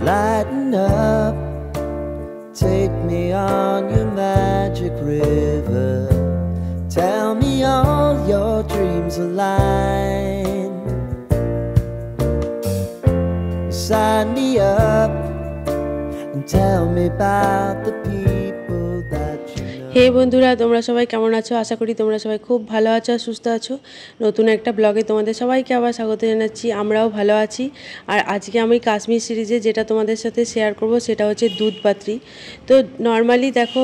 Lighten up, take me on your magic river. Tell me all your dreams align. Sign me up and tell me about the people that you know. হে বন্ধুরা, তোমরা সবাই কেমন আছো? আশা করি তোমরা সবাই খুব ভালো আছো, সুস্থ আছো। নতুন একটা ব্লগে তোমাদের সবাইকে আবার স্বাগত জানাচ্ছি। আমরাও ভালো আছি। আর আজকে আমি কাশ্মীর সিরিজে যেটা তোমাদের সাথে শেয়ার করব সেটা হচ্ছে দুধপাত্রি। তো নর্মালি দেখো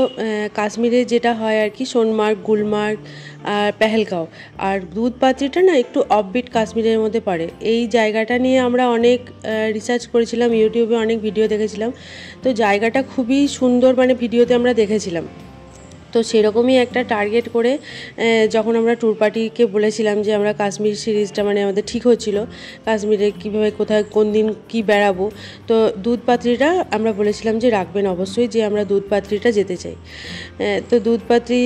কাশ্মীরে যেটা হয় আর কি, সোনমার্গ, গুলমার্গ আর পেহেলগাঁও, আর দুধপাত্রিটা না একটু অফবিট কাশ্মীরের মধ্যে পড়ে। এই জায়গাটা নিয়ে আমরা অনেক রিসার্চ করেছিলাম, ইউটিউবে অনেক ভিডিও দেখেছিলাম। তো জায়গাটা খুবই সুন্দর, মানে ভিডিওতে আমরা দেখেছিলাম। তো সেরকমই একটা টার্গেট করে যখন আমরা ট্যুর পার্টিকে বলেছিলাম যে আমরা কাশ্মীর সিরিজটা, মানে আমাদের ঠিক হচ্ছিল কাশ্মীরে কীভাবে, কোথায়, কোন দিন কী বেড়াবো, তো দুধপাত্রিটা আমরা বলেছিলাম যে রাখবেন অবশ্যই, যে আমরা দুধপাত্রিটা যেতে চাই। তো দুধপাত্রি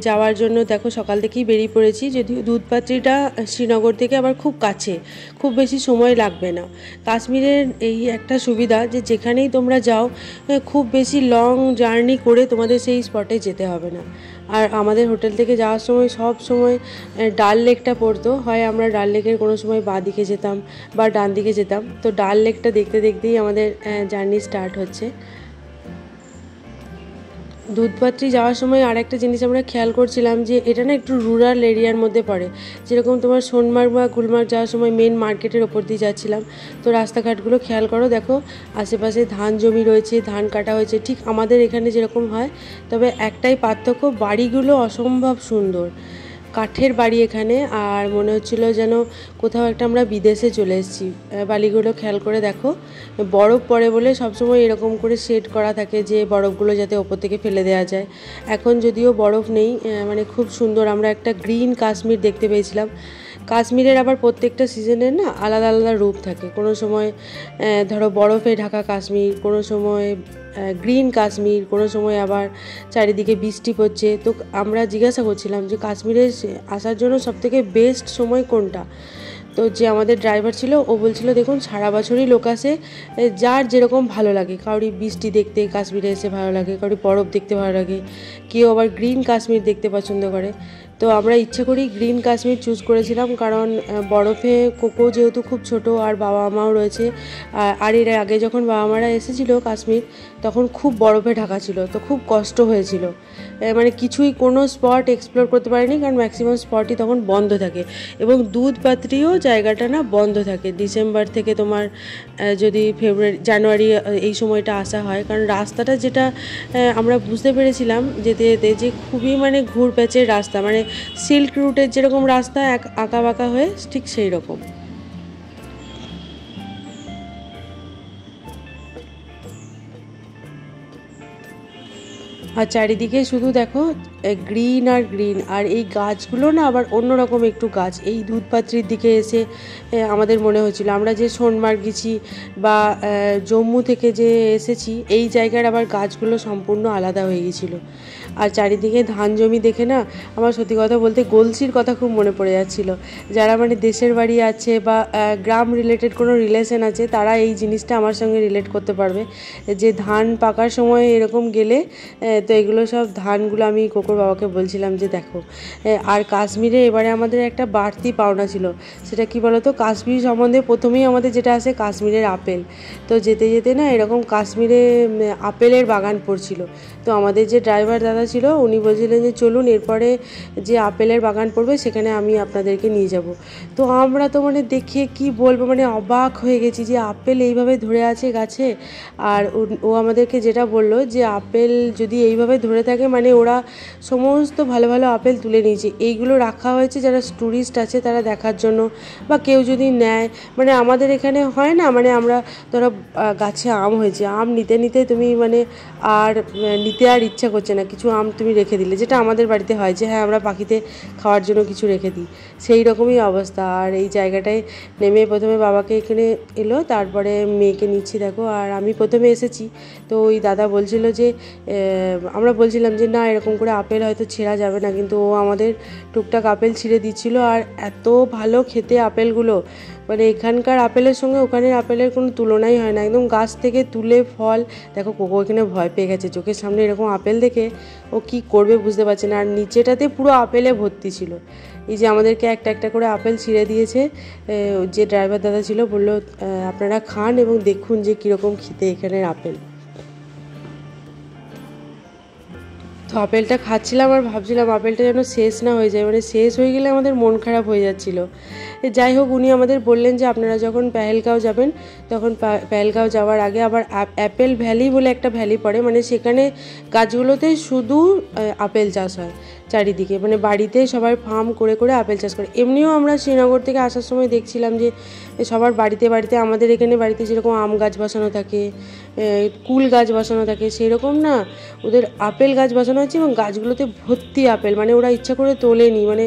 যাওয়ার জন্য দেখো সকাল থেকেই বেরিয়ে পড়েছি। যদিও দুধপাত্রিটা শ্রীনগর থেকে আবার খুব কাছে, খুব বেশি সময় লাগবে না। কাশ্মীরের এই একটা সুবিধা যে যেখানেই তোমরা যাও খুব বেশি লং জার্নি করে তোমাদের সেই স্পটে যেতে হবে না। আর আমাদের হোটেল থেকে যাওয়ার সময় সব সময় ডাল লেকটা পড়তো, হয় আমরা ডাল লেকের কোনো সময় বাঁ দিকে যেতাম বা ডান দিকে যেতাম। তো ডাল লেকটা দেখতে দেখতেই আমাদের জার্নি স্টার্ট হচ্ছে। দুধপাত্রি যাওয়ার সময় আর একটা জিনিস আমরা খেয়াল করছিলাম যে এটা না একটু রুরাল এরিয়ার মধ্যে পড়ে। যেরকম তোমার সোনমার্গ বা গুলমার্গ যাওয়ার সময় মেন মার্কেটের ওপর দিয়ে যাচ্ছিলাম, তো রাস্তাঘাটগুলো খেয়াল করো, দেখো আশেপাশে ধান জমি রয়েছে, ধান কাটা হয়েছে, ঠিক আমাদের এখানে যেরকম হয়। তবে একটাই পার্থক্য, বাড়িগুলো অসম্ভব সুন্দর, কাঠের বাড়ি এখানে। আর মনে হচ্ছিলো যেন কোথাও একটা আমরা বিদেশে চলে এসেছি। বালিগুলো খেয়াল করে দেখো, বরফ পড়ে বলে সবসময় এরকম করে সেট করা থাকে যে বরফগুলো যাতে ওপর থেকে ফেলে দেওয়া যায়। এখন যদিও বরফ নেই, মানে খুব সুন্দর আমরা একটা গ্রিন কাশ্মীর দেখতে পেয়েছিলাম। কাশ্মীরের আবার প্রত্যেকটা সিজনের না আলাদা আলাদা রূপ থাকে। কোনো সময় ধরো বরফে ঢাকা কাশ্মীর, কোনো সময় গ্রিন কাশ্মীর, কোনো সময় আবার চারিদিকে বৃষ্টি পড়ছে। তো আমরা জিজ্ঞাসা করছিলাম যে কাশ্মীরে আসার জন্য সবথেকে বেস্ট সময় কোনটা। তো যে আমাদের ড্রাইভার ছিল ও বলছিল দেখুন সারা বছরই লোক আসে, যার যেরকম ভালো লাগে। কাউরি বৃষ্টি দেখতে কাশ্মীরে এসে ভালো লাগে, কাউরি বরফ দেখতে ভালো লাগে, কেউ আবার গ্রিন কাশ্মীর দেখতে পছন্দ করে। তো আমরা ইচ্ছে করেই গ্রিন কাশ্মীর চুজ করেছিলাম, কারণ বরফে কোকো যেহেতু খুব ছোট আর বাবা মাও রয়েছে। আর এর আগে যখন বাবা মারা এসেছিল কাশ্মীর তখন খুব বরফে ঢাকা ছিল, তো খুব কষ্ট হয়েছিল, মানে কিছুই কোনো স্পট এক্সপ্লোর করতে পারিনি, কারণ ম্যাক্সিমাম স্পটই তখন বন্ধ থাকে। এবং দুধপাত্রিও জায়গাটা না বন্ধ থাকে ডিসেম্বর থেকে, তোমার যদি ফেব্রুয়ারি জানুয়ারি এই সময়টা আসা হয়। কারণ রাস্তাটা যেটা আমরা বুঝতে পেরেছিলাম যেতে যেতে যে খুবই মানে ঘুর প্যাচের রাস্তা, মানে সিল্ক রুটের যেরকম রাস্তা আঁকা বাঁকা হয়ে ঠিক সেই রকম। আর চারিদিকে শুধু দেখো গ্রিন আর গ্রিন। আর এই গাছগুলো না আবার অন্যরকম একটু গাছ। এই দুধপাত্রির দিকে এসে আমাদের মনে হয়েছিল আমরা যে সোনমার্গ গেছি বা জম্মু থেকে যে এসেছি, এই জায়গার আবার গাছগুলো সম্পূর্ণ আলাদা হয়ে গেছিলো। আর চারিদিকে ধান জমি দেখে না আমার সত্যি কথা বলতে গলসির কথা খুব মনে পড়ে যাচ্ছিল। যারা মানে দেশের বাড়ি আছে বা গ্রাম রিলেটেড কোনো রিলেশন আছে, তারা এই জিনিসটা আমার সঙ্গে রিলেট করতে পারবে যে ধান পাকার সময় এরকম গেলে। তো এগুলো সব ধানগুলো আমি কোকোর বাবাকে বলছিলাম যে দেখো। আর কাশ্মীরে এবারে আমাদের একটা বাড়তি পাওনা ছিল, সেটা কি বলতো, কাশ্মীর সম্বন্ধে প্রথমেই আমাদের যেটা আসে কাশ্মীরের আপেল। তো যেতে যেতে না এরকম কাশ্মীরে আপেলের বাগান পড়ছিল। তো আমাদের যে ড্রাইভার দাদা ছিল উনি বলছিলেন যে চলুন এরপরে যে আপেলের বাগান পড়বে সেখানে আমি আপনাদেরকে নিয়ে যাব। তো আমরা তো মানে দেখে কি বলবো, মানে অবাক হয়ে গেছি যে আপেল এইভাবে ধরে আছে গাছে। আর ও আমাদেরকে যেটা বললো যে আপেল যদি এইভাবে ধরে থাকে মানে ওরা সমস্ত ভালো ভালো আপেল তুলে নিয়েছে। এইগুলো রাখা হয়েছে যারা ট্যুরিস্ট আছে তারা দেখার জন্য, বা কেউ যদি নেয়। মানে আমাদের এখানে হয় না, মানে আমরা ধরো গাছে আম হয়েছে, আম নিতে নিতে তুমি মানে আর নিতে আর ইচ্ছা করছে না, কিছু আম তুমি রেখে দিলে, যেটা আমাদের বাড়িতে হয় যে হ্যাঁ আমরা পাখিতে খাওয়ার জন্য কিছু রেখে দিই, সেই রকমই অবস্থা। আর এই জায়গাটায় নেমে প্রথমে বাবাকে এখানে এলো, তারপরে মেয়েকে নিচ্ছি দেখো। আর আমি প্রথমে এসেছি, তো ওই দাদা বলছিল যে আমরা বলছিলাম যে না এরকম করে আপেল আপেল হয়তো ছেঁড়া যাবে না, কিন্তু ও আমাদের টুকটাক আপেল ছিঁড়ে দিচ্ছিল। আর এত ভালো খেতে আপেলগুলো, মানে এখানকার আপেলের সঙ্গে ওখানের আপেলের কোনো তুলনাই হয় না। একদম গাছ থেকে তুলে ফল। দেখো কোকো এখানে ভয় পেয়ে গেছে, চোখের সামনে এরকম আপেল দেখে ও কি করবে বুঝতে পারছে না। আর নিচেটাতে পুরো আপেলে ভর্তি ছিল। এই যে আমাদেরকে একটা একটা করে আপেল ছিঁড়ে দিয়েছে। যে ড্রাইভার দাদা ছিল বললো আপনারা খান এবং দেখুন যে কীরকম খেতে এখানের আপেল। তো আপেলটা খাচ্ছিলাম আর ভাবছিলাম আপেলটা যেন শেষ না হয়ে যায়, মানে শেষ হয়ে গেলে আমাদের মন খারাপ হয়ে যাচ্ছিল। যাই হোক, উনি আমাদের বললেন যে আপনারা যখন পেহেলগাঁও যাবেন তখন পেহেলগাঁও যাওয়ার আগে আবার অ্যাপেল ভ্যালি বলে একটা ভ্যালি পড়ে, মানে সেখানে গাছগুলোতে শুধু আপেল চাষ হয় চারিদিকে, মানে বাড়িতে সবাই ফার্ম করে করে আপেল চাষ করে। এমনিও আমরা শ্রীনগর থেকে আসার সময় দেখছিলাম যে সবার বাড়িতে বাড়িতে, আমাদের এখানে বাড়িতে যেরকম আম গাছ বসানো থাকে, কুল গাছ বসানো থাকে, সেই রকম না ওদের আপেল গাছ বসানো আছে এবং গাছগুলোতে ভর্তি আপেল, মানে ওরা ইচ্ছা করে তোলেনি। মানে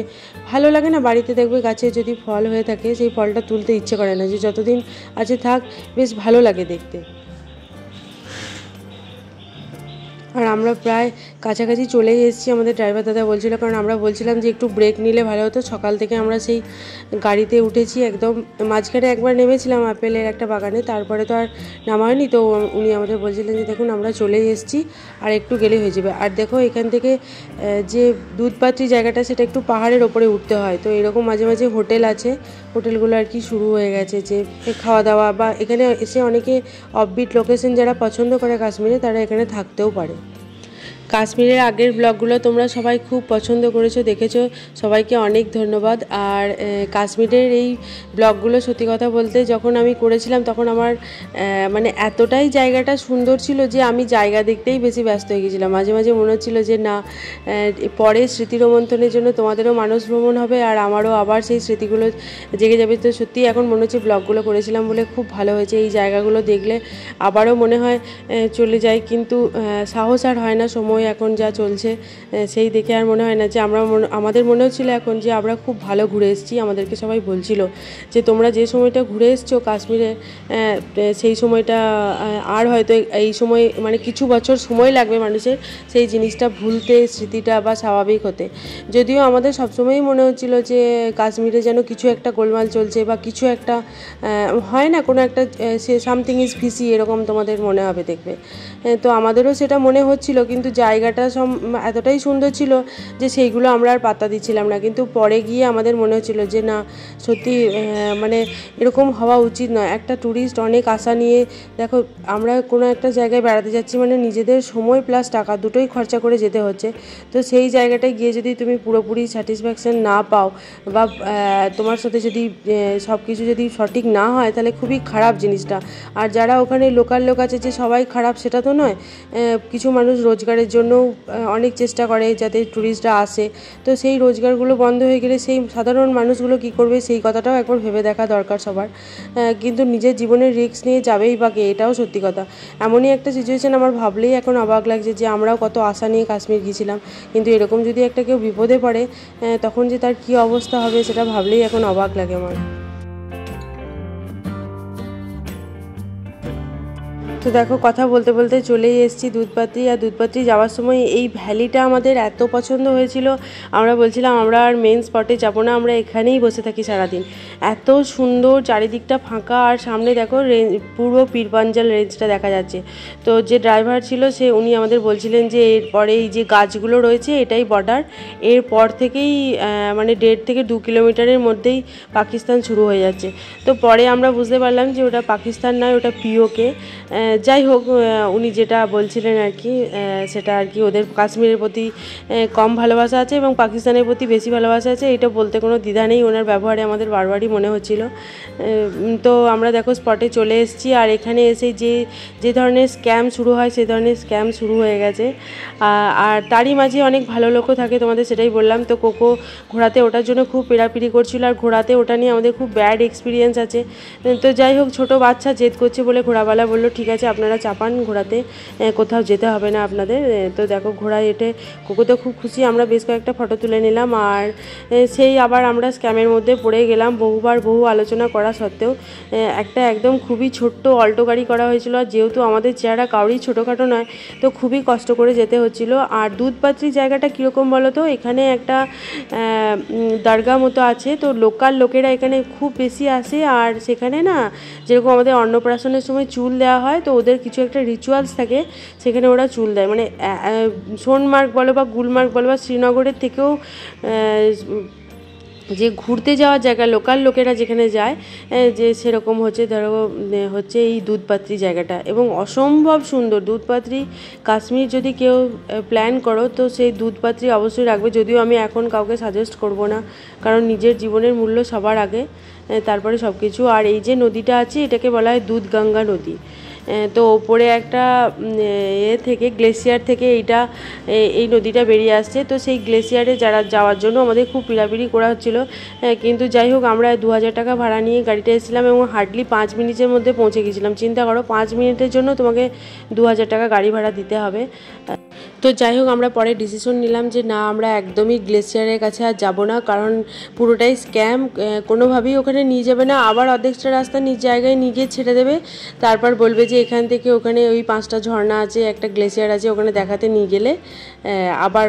ভালো লাগে না, বাড়িতে দেখবে গাছে যদি ফল হয়ে থাকে সেই ফলটা তুলতে ইচ্ছে করে না, যে যতদিন আছে থাক, বেশ ভালো লাগে দেখতে। আর আমরা প্রায় কাছাকাছি চলেই এসেছি, আমাদের ড্রাইভার দাদা বলছিল, কারণ আমরা বলছিলাম যে একটু ব্রেক নিলে ভালো হতো। সকাল থেকে আমরা সেই গাড়িতে উঠেছি, একদম মাঝখানে একবার নেমেছিলাম আপেলের একটা বাগানে, তারপরে তো আর নামা হয়নি। তো উনি আমাদের বলছিলেন যে দেখুন আমরা চলেই এসেছি, আর একটু গেলেই হয়ে যাবে। আর দেখো এখান থেকে যে দুধপাত্রি জায়গাটা, সেটা একটু পাহাড়ের ওপরে উঠতে হয়। তো এরকম মাঝে মাঝে হোটেল আছে, হোটেলগুলো আর কি শুরু হয়ে গেছে যে খাওয়া দাওয়া, বা এখানে এসে অনেকে অফবিট লোকেশন যারা পছন্দ করে কাশ্মীরে, তারা এখানে থাকতেও পারে। কাশ্মীরের আগের ব্লগগুলো তোমরা সবাই খুব পছন্দ করেছো, দেখেছো, সবাইকে অনেক ধন্যবাদ। আর কাশ্মীরের এই ব্লগগুলো সত্যি কথা বলতে যখন আমি করেছিলাম তখন আমার মানে এতটাই জায়গাটা সুন্দর ছিল যে আমি জায়গা দেখতেই বেশি ব্যস্ত হয়ে গেছিলাম। মাঝে মাঝে মনে হচ্ছিল যে না, পরে স্মৃতি রোমন্থনের জন্য তোমাদেরও মানস ভ্রমণ হবে আর আমারও আবার সেই স্মৃতিগুলো জেগে যাবে। তো সত্যি এখন মনে হচ্ছে ব্লগগুলো করেছিলাম বলে খুব ভালো হয়েছে। এই জায়গাগুলো দেখলে আবারও মনে হয় চলে যাই, কিন্তু সাহস আর হয় না, সময় এখন যা চলছে সেই দেখে আর মনে হয় না। যে আমাদের মনে হচ্ছিলো এখন যে আমরা খুব ভালো ঘুরে এসেছি। আমাদেরকে সবাই বলছিল যে তোমরা যে সময়টা ঘুরে এসছো কাশ্মীরে, সেই সময়টা আর হয়তো এই সময়, মানে কিছু বছর সময় লাগবে মানুষের সেই জিনিসটা ভুলতে, স্মৃতিটা বা স্বাভাবিক হতে। যদিও আমাদের সবসময়ই মনে হচ্ছিল যে কাশ্মীরে যেন কিছু একটা গোলমাল চলছে, বা কিছু একটা হয় না, কোনো একটা সামথিং ইজ ফিসি, এরকম তোমাদের মনে হবে দেখবে। তো আমাদেরও সেটা মনে হচ্ছিল, কিন্তু জায়গাটা এতটাই সুন্দর ছিল যে সেইগুলো আমরা আর পাত্তা দিচ্ছিলাম না। কিন্তু পরে গিয়ে আমাদের মনে হচ্ছিল যে না, সত্যি মানে এরকম হওয়া উচিত নয়। একটা ট্যুরিস্ট অনেক আশা নিয়ে, দেখো আমরা কোনো একটা জায়গায় বেড়াতে যাচ্ছি, মানে নিজেদের সময় প্লাস টাকা দুটোই খরচা করে যেতে হচ্ছে। তো সেই জায়গাটায় গিয়ে যদি তুমি পুরোপুরি স্যাটিসফ্যাকশান না পাও, বা তোমার সাথে যদি সব কিছু যদি সঠিক না হয়, তাহলে খুবই খারাপ জিনিসটা। আর যারা ওখানে লোকাল লোক আছে যে সবাই খারাপ সেটা তো নয়, কিছু মানুষ রোজগারের জন্য অনেক চেষ্টা করে যাতে ট্যুরিস্টরা আসে। তো সেই রোজগারগুলো বন্ধ হয়ে গেলে সেই সাধারণ মানুষগুলো কি করবে, সেই কথাটাও একবার ভেবে দেখা দরকার সবার। কিন্তু নিজের জীবনের রিস্ক নিয়ে যাবেই বা কে, এটাও সত্যি কথা। এমনই একটা সিচুয়েশান আমার ভাবলেই এখন অবাক লাগছে যে আমরাও কত আশা নিয়ে কাশ্মীর গিয়েছিলাম, কিন্তু এরকম যদি একটা কেউ বিপদে পড়ে তখন যে তার কী অবস্থা হবে সেটা ভাবলেই এখন অবাক লাগে আমার। তো দেখো কথা বলতে বলতে চলেই এসেছি দুধপাত্রি। আর দুধপাত্রি যাওয়ার সময় এই ভ্যালিটা আমাদের এত পছন্দ হয়েছিল, আমরা বলছিলাম আমরা আর মেন স্পটে যাবো না, আমরা এখানেই বসে থাকি সারাদিন। এত সুন্দর, চারিদিকটা ফাঁকা, আর সামনে দেখো পুরো পীরপাঞ্জাল রেঞ্জটা দেখা যাচ্ছে। তো যে ড্রাইভার ছিল উনি আমাদের বলছিলেন যে এরপরে এই যে গাছগুলো রয়েছে এটাই বর্ডার, এরপর থেকেই মানে 1.5 থেকে 2 কিলোমিটারের মধ্যেই পাকিস্তান শুরু হয়ে যাচ্ছে। তো পরে আমরা বুঝতে পারলাম যে ওটা পাকিস্তান নয়, ওটা পিওকে। যাই হোক, উনি যেটা বলছিলেন আর কি, সেটা আর কি ওদের কাশ্মীরের প্রতি কম ভালোবাসা আছে এবং পাকিস্তানের প্রতি বেশি ভালোবাসা আছে, এটা বলতে কোনো দ্বিধা নেই। ওনার ব্যবহারে আমাদের বারবারই মনে হচ্ছিল। তো আমরা দেখো স্পটে চলে এসেছি, আর এখানে এসে যে ধরনের স্ক্যাম শুরু হয় সেই ধরনের স্ক্যাম শুরু হয়ে গেছে। আর তারই মাঝে অনেক ভালো লোকও থাকে, তোমাদের সেটাই বললাম। তো কোকো ঘোড়াতে ওঠার জন্য খুব পেরাপিরি করছিল, আর ঘোড়াতে ওটা নিয়ে আমাদের খুব ব্যাড এক্সপিরিয়েন্স আছে। তো যাই হোক, ছোটো বাচ্চা জেদ করছে বলে ঘোড়াওয়ালা বললো ঠিক আছে আছে, আপনারা চাপান ঘোড়াতে, কোথাও যেতে হবে না আপনাদের। তো দেখো ঘোড়ায় এটে কোকো তো খুব খুশি, আমরা বেশ কয়েকটা ফটো তুলে নিলাম। আর সেই আবার আমরা স্ক্যামের মধ্যে পড়ে গেলাম, বহু আলোচনা করা সত্ত্বেও। একটা একদম খুবই ছোট্ট অল্টো গাড়ি করা হয়েছিল, আর যেহেতু আমাদের চেহারা কাউরি ছোটোখাটো নয়, তো খুবই কষ্ট করে যেতে হচ্ছিল। আর দুধপাত্রি জায়গাটা কীরকম বলো তো, এখানে একটা দরগা মতো আছে, তো লোকাল লোকেরা এখানে খুব বেশি আসে। আর সেখানে না যেরকম আমাদের অন্নপ্রাশনের সময় চুল দেওয়া হয়, তো ওদের কিছু একটা রিচুয়ালস থাকে, সেখানে ওরা চুল দেয়। মানে সোনমার্গ বলো বা গুলমার্গ বলো বা শ্রীনগরের থেকেও যে ঘুরতে যাওয়ার জায়গা লোকাল লোকেরা যেখানে যায়, যে সেরকম হচ্ছে ধরো হচ্ছে এই দুধপাত্রি জায়গাটা, এবং অসম্ভব সুন্দর। দুধপাত্রি কাশ্মীর যদি কেউ প্ল্যান করো, তো সেই দুধপাত্রি অবশ্যই রাখবে। যদিও আমি এখন কাউকে সাজেস্ট করব না, কারণ নিজের জীবনের মূল্য সবার আগে, তারপরে সব কিছু। আর এই যে নদীটা আছে, এটাকে বলা হয় দুধগঙ্গা নদী। তো ওপরে একটা থেকে গ্লেসিয়ার থেকে এই নদীটা বেরিয়ে আসছে। তো সেই গ্লেসিয়ারে যাওয়ার জন্য আমাদের খুব পিড়াপিড়ি করা হচ্ছিলো, কিন্তু যাই হোক আমরা 2000 টাকা ভাড়া নিয়ে গাড়িটা এসেছিলাম, এবং হার্ডলি 5 মিনিটের মধ্যে পৌঁছে গেছিলাম। চিন্তা করো, 5 মিনিটের জন্য তোমাকে 2000 টাকা গাড়ি ভাড়া দিতে হবে। তো যাই হোক আমরা পরে ডিসিশন নিলাম যে না, আমরা একদমই গ্লেসিয়ারের কাছে আর যাবো না, কারণ পুরোটাই স্ক্যাম, কোনোভাবেই ওখানে নিয়ে যাবে না। আবার অর্ধেকটা রাস্তা নিজ জায়গায় নিয়ে গিয়ে ছেড়ে দেবে, তারপর বলবে যে এখান থেকে ওখানে ওই 5টা ঝর্ণা আছে, একটা গ্লেসিয়ার আছে, ওখানে দেখাতে নিয়ে গেলে আবার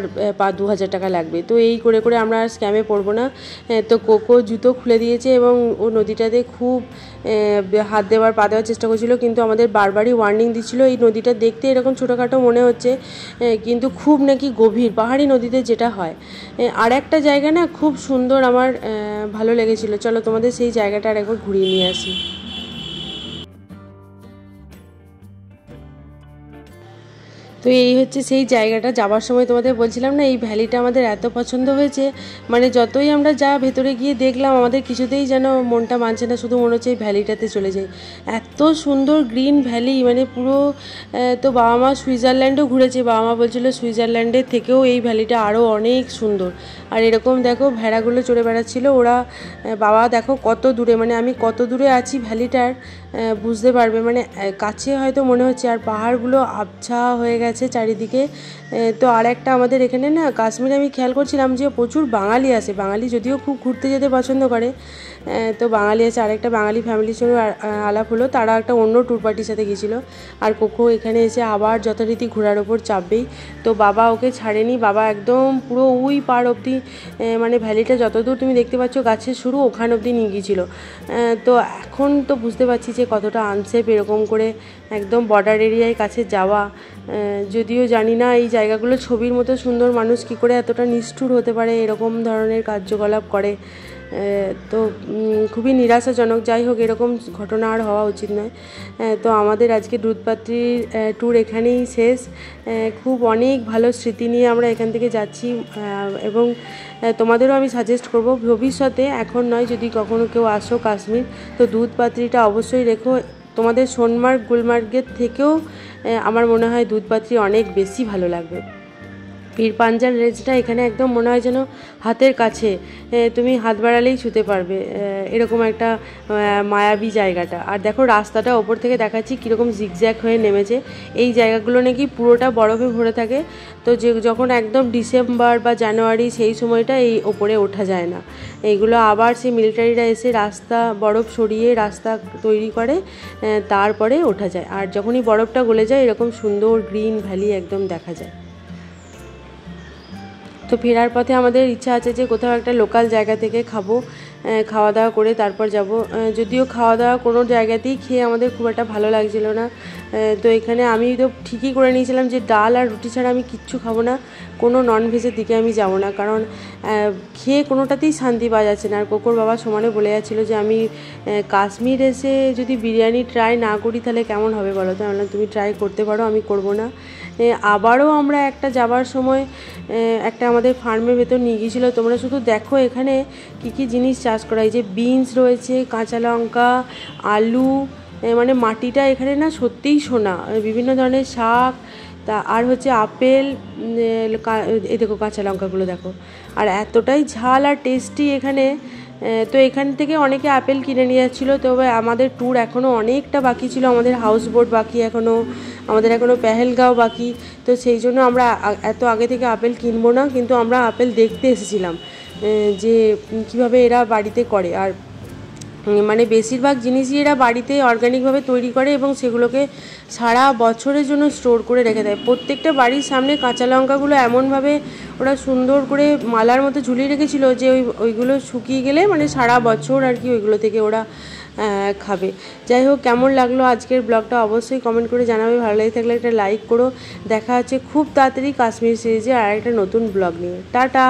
2000 টাকা লাগবে। তো এই করে করে আমরা আর স্ক্যামে পড়বো না। তো কোকো জুতো খুলে দিয়েছে, এবং ও নদীটাতে খুব হাত দেওয়ার পা দেওয়ার চেষ্টা করছিল, কিন্তু আমাদের বারবারই ওয়ার্নিং দিচ্ছিল। এই নদীটা দেখতে এরকম ছোটোখাটো মনে হচ্ছে, কিন্তু খুব নাকি গভীর, পাহাড়ি নদীতে যেটা হয়। আর একটা জায়গা না খুব সুন্দর, আমার ভালো লেগেছিল। চলো তোমাদের সেই জায়গাটা আর একবার ঘুরিয়ে নিয়ে আসি। তো এই হচ্ছে সেই জায়গাটা। যাওয়ার সময় তোমাদের বলছিলাম না, এই ভ্যালিটা আমাদের এত পছন্দ হয়েছে, মানে যতই আমরা ভেতরে গিয়ে দেখলাম, আমাদের কিছুতেই যেন মনটা মানছে না, শুধু মনে হচ্ছে এই ভ্যালিটাতে চলে যাই। এত সুন্দর গ্রিন ভ্যালি, মানে পুরো। তো বাবা মা সুইজারল্যান্ডও ঘুরেছে, বাবা মা বলছিল সুইজারল্যান্ডের থেকেও এই ভ্যালিটা আরও অনেক সুন্দর। আর এরকম দেখো ভেড়াগুলো চড়ে বেড়াচ্ছিল ওরা। বাবা দেখো কত দূরে, মানে আমি কত দূরে আছি ভ্যালিটার বুঝতে পারবে, মানে কাছে হয়তো মনে হচ্ছে, আর পাহাড়গুলো আবছা হয়ে গেছে চারিদিকে। তো আর একটা আমাদের এখানে না কাশ্মীরে আমি খেয়াল করছিলাম যে প্রচুর বাঙালি আসে, বাঙালি যদিও খুব ঘুরতে যেতে পছন্দ করে, তো বাঙালি আছে। আরেকটা বাঙালি ফ্যামিলির সঙ্গে আলাপ হলো, তারা একটা অন্য ট্যুর পার্টির সাথে গেছিলো। আর কোকো এখানে এসে আবার যথারীতি ঘোড়ার ওপর চাপবেই, তো বাবা ওকে ছাড়েনি, বাবা একদম পুরো ওই পার অবধি, মানে ভ্যালিটা যতদূর তুমি দেখতে পাচ্ছ গাছের শুরু, ওখান অবধি নিয়ে গিয়েছিলো। তো এখন তো বুঝতে পারছি যে কতটা আনসেফ এরকম করে একদম বর্ডার এরিয়ায় কাছে যাওয়া। যদিও জানি না এই জায়গাগুলো ছবির মতো সুন্দর, মানুষ কী করে এতটা নিষ্ঠুর হতে পারে, এরকম ধরনের কার্যকলাপ করে। তো খুবই নিরাশাজনক। যাই হোক, এরকম ঘটনা আর হওয়া উচিত নয়। তো আমাদের আজকে দুধপাত্রির ট্যুর এখানেই শেষ। খুব অনেক ভালো স্মৃতি নিয়ে আমরা এখান থেকে যাচ্ছি, এবং তোমাদেরও আমি সাজেস্ট করব ভবিষ্যতে, এখন নয়, যদি কখনো কেউ আসো কাশ্মীর, তো দুধপাত্রিটা অবশ্যই রেখো। তোমাদের সোনমার্গ গুলমার্গের থেকেও আমার মনে হয় দুধপাত্রি অনেক বেশি ভালো লাগবে। পীর পাঞ্জাল রেঞ্জটা এখানে একদম মনে হয় যেন হাতের কাছে, তুমি হাত বাড়ালেই ছুতে পারবে, এরকম একটা মায়াবী জায়গাটা। আর দেখো রাস্তাটা ওপর থেকে দেখাচ্ছি কীরকম জিগজ্যাগ হয়ে নেমেছে। এই জায়গাগুলো নাকি পুরোটা বরফে ভরে থাকে, তো যখন একদম ডিসেম্বর বা জানুয়ারি সেই সময়টা এই ওপরে ওঠা যায় না। এইগুলো আবার সেই মিলিটারিরা এসে রাস্তা বরফ সরিয়ে রাস্তা তৈরি করে, তারপরে ওঠা যায়। আর যখনই বরফটা গলে যায়, এরকম সুন্দর গ্রিন ভ্যালি একদম দেখা যায়। তো ফেরার পথে আমাদের ইচ্ছা আছে যে কোথাও একটা লোকাল জায়গা থেকে খাওয়া দাওয়া করে তারপর যাব। যদিও খাওয়া দাওয়া কোনো জায়গাতেই খেয়ে আমাদের খুব একটা ভালো লাগছিল না। তো এখানে আমি তো ঠিকই করে নিয়েছিলাম যে ডাল আর রুটি ছাড়া আমি কিচ্ছু খাবো না, কোনো ননভেজের দিকে আমি যাব না, কারণ খেয়ে কোনোটাতেই শান্তি পাওয়া যাচ্ছে না। আর কোকোর বাবা সমানে বলে যাচ্ছিলো যে আমি কাশ্মীর এসে যদি বিরিয়ানি ট্রাই না করি তাহলে কেমন হবে বলো। তো আমি তুমি ট্রাই করতে পারো, আমি করবো না। আবারও আমরা একটা যাবার সময় একটা আমাদের ফার্মের ভেতর নিয়ে গিয়েছিলো। তোমরা শুধু দেখো এখানে কী কী জিনিস চাষ করা, এই যে বিনস রয়েছে, কাঁচা লঙ্কা, আলু, মানে মাটিটা এখানে না সত্যিই সোনা। বিভিন্ন ধরনের শাক, তা আর হচ্ছে আপেল, এই দেখো কাঁচা লঙ্কাগুলো দেখো, আর এতটাই ঝাল আর টেস্টি এখানে, তো এখান থেকে অনেকে আপেল কিনে নিয়ে যাচ্ছিলো। তবে আমাদের ট্যুর এখনও অনেকটা বাকি ছিল, আমাদের হাউস বোট বাকি, আমাদের এখনও পেহেলগাঁও বাকি। তো সেই জন্য আমরা এত আগে থেকে আপেল কিনবো না, কিন্তু আমরা আপেল দেখতে এসেছিলাম যে কীভাবে এরা বাড়িতে করে। আর মানে বেশিরভাগ জিনিসই এরা বাড়িতে অর্গানিকভাবে তৈরি করে এবং সেগুলোকে সারা বছরের জন্য স্টোর করে রেখে দেয়। প্রত্যেকটা বাড়ির সামনে কাঁচা লঙ্কাগুলো এমনভাবে ওরা সুন্দর করে মালার মতো ঝুলিয়ে রেখেছিল যে ওইগুলো শুকিয়ে গেলে মানে সারা বছর আর কি ওইগুলো থেকে ওরা খাবে। যাই হোক, কেমন লাগলো আজকের ব্লগটা অবশ্যই কমেন্ট করে জানাবে। ভালো লাগে থাকলে একটা লাইক করো। দেখা হচ্ছে খুব তাড়াতাড়ি কাশ্মীর সিরিজে আর একটা নতুন ব্লগ নিয়ে। টাটা।